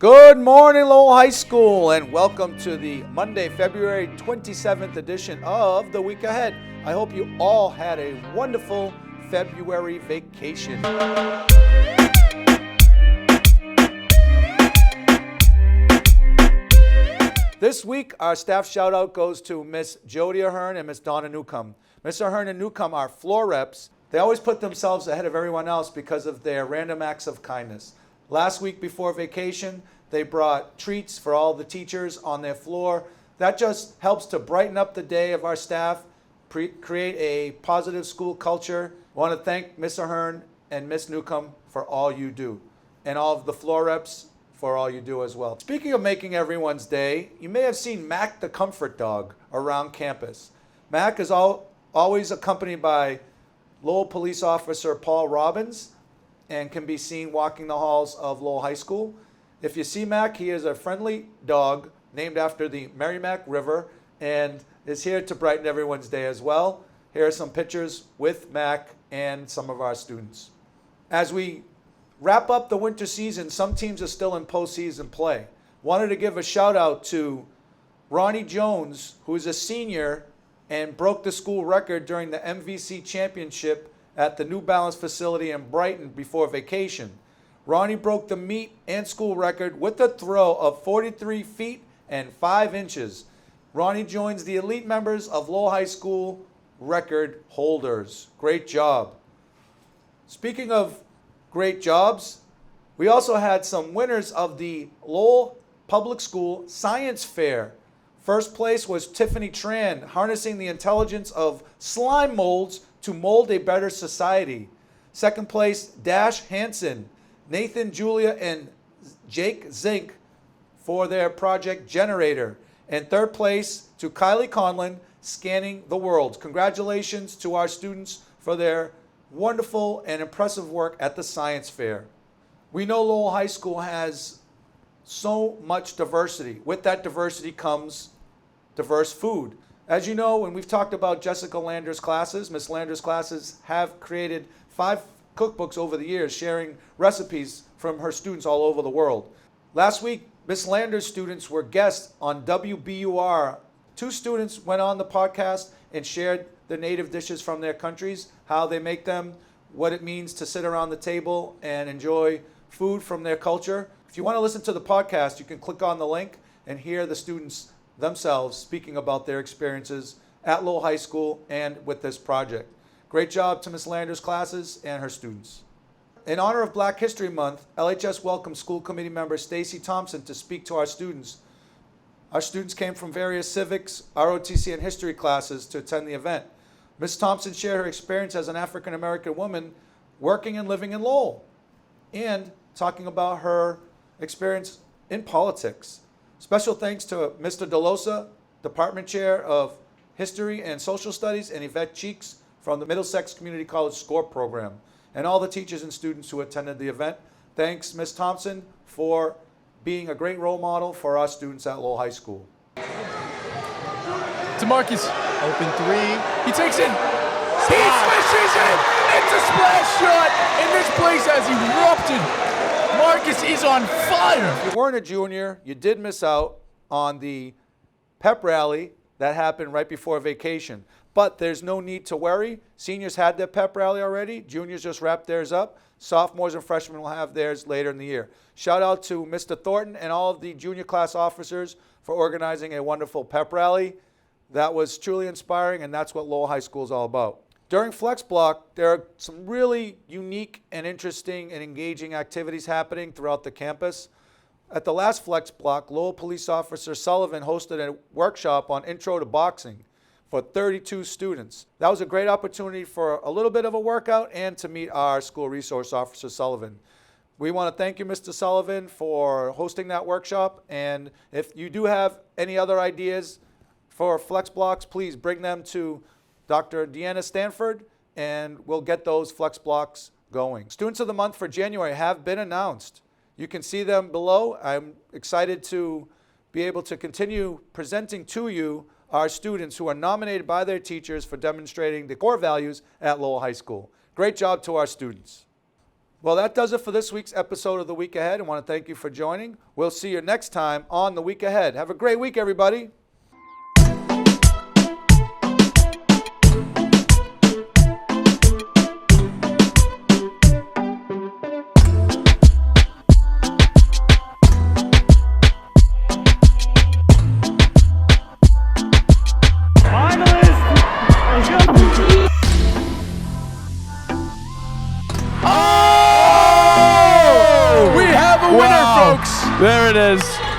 Good morning, Lowell High School, and welcome to the Monday, February 27th edition of The Week Ahead. I hope you all had a wonderful February vacation. This week, our staff shout out goes to Miss Jody Ahern and Miss Donna Newcomb. Miss Ahern and Newcomb are floor reps. They always put themselves ahead of everyone else because of their random acts of kindness. Last week before vacation, they brought treats for all the teachers on their floor. That just helps to brighten up the day of our staff, create a positive school culture. I want to thank Miss Ahern and Miss Newcomb for all you do, and all of the floor reps for all you do as well. Speaking of making everyone's day, you may have seen Mac the Comfort Dog around campus. Mac is always accompanied by Lowell Police Officer Paul Robbins, and can be seen walking the halls of Lowell High School. If you see Mac, he is a friendly dog named after the Merrimack River and is here to brighten everyone's day as well. Here are some pictures with Mac and some of our students. As we wrap up the winter season, some teams are still in postseason play. Wanted to give a shout out to Ronnie Jones, who is a senior and broke the school record during the MVC championship at the New Balance facility in Brighton before vacation. Ronnie broke the meet and school record with a throw of 43 feet and 5 inches. Ronnie joins the elite members of Lowell High School record holders. Great job. Speaking of great jobs, we also had some winners of the Lowell Public School Science Fair. First place was Tiffany Tran, harnessing the intelligence of slime molds to mold a better society. Second place, Dash Hansen, Nathan, Julia, and Jake Zink for their project Generator. And third place to Kylie Conlon, Scanning the World. Congratulations to our students for their wonderful and impressive work at the science fair. We know Lowell High School has so much diversity. With that diversity comes diverse food. As you know, when we've talked about Jessica Lander's classes, Miss Lander's classes have created 5 cookbooks over the years, sharing recipes from her students all over the world. Last week, Miss Lander's students were guests on WBUR. 2 students went on the podcast and shared the native dishes from their countries, how they make them, what it means to sit around the table and enjoy food from their culture. If you want to listen to the podcast, you can click on the link and hear the students themselves speaking about their experiences at Lowell High School and with this project. Great job to Ms. Lander's classes and her students. In honor of Black History Month, LHS welcomed school committee member Stacy Thompson to speak to our students. Our students came from various civics, ROTC, and history classes to attend the event. Ms. Thompson shared her experience as an African American woman working and living in Lowell, and talking about her experience in politics. Special thanks to Mr. DeLosa, Department Chair of History and Social Studies, and Yvette Cheeks from the Middlesex Community College SCORE program, and all the teachers and students who attended the event. Thanks, Ms. Thompson, for being a great role model for our students at Lowell High School. DeMarcus, open 3. He takes it. He swishes it. It's a splash shot, and this place has erupted. Marcus is on fire. If you weren't a junior, you did miss out on the pep rally that happened right before vacation. But there's no need to worry. Seniors had their pep rally already. Juniors just wrapped theirs up. Sophomores and freshmen will have theirs later in the year. Shout out to Mr. Thornton and all of the junior class officers for organizing a wonderful pep rally. That was truly inspiring, and that's what Lowell High School is all about. During Flex Block, there are some really unique and interesting and engaging activities happening throughout the campus. At the last Flex Block, Lowell Police Officer Sullivan hosted a workshop on Intro to Boxing for 32 students. That was a great opportunity for a little bit of a workout and to meet our school resource officer, Sullivan. We want to thank you, Mr. Sullivan, for hosting that workshop. And if you do have any other ideas for Flex Blocks, please bring them to Dr. Deanna Stanford, and we'll get those Flex Blocks going. Students of the Month for January have been announced. You can see them below. I'm excited to be able to continue presenting to you our students who are nominated by their teachers for demonstrating the core values at Lowell High School. Great job to our students. Well, that does it for this week's episode of The Week Ahead. I want to thank you for joining. We'll see you next time on The Week Ahead. Have a great week, everybody. We have a winner, folks. There it is.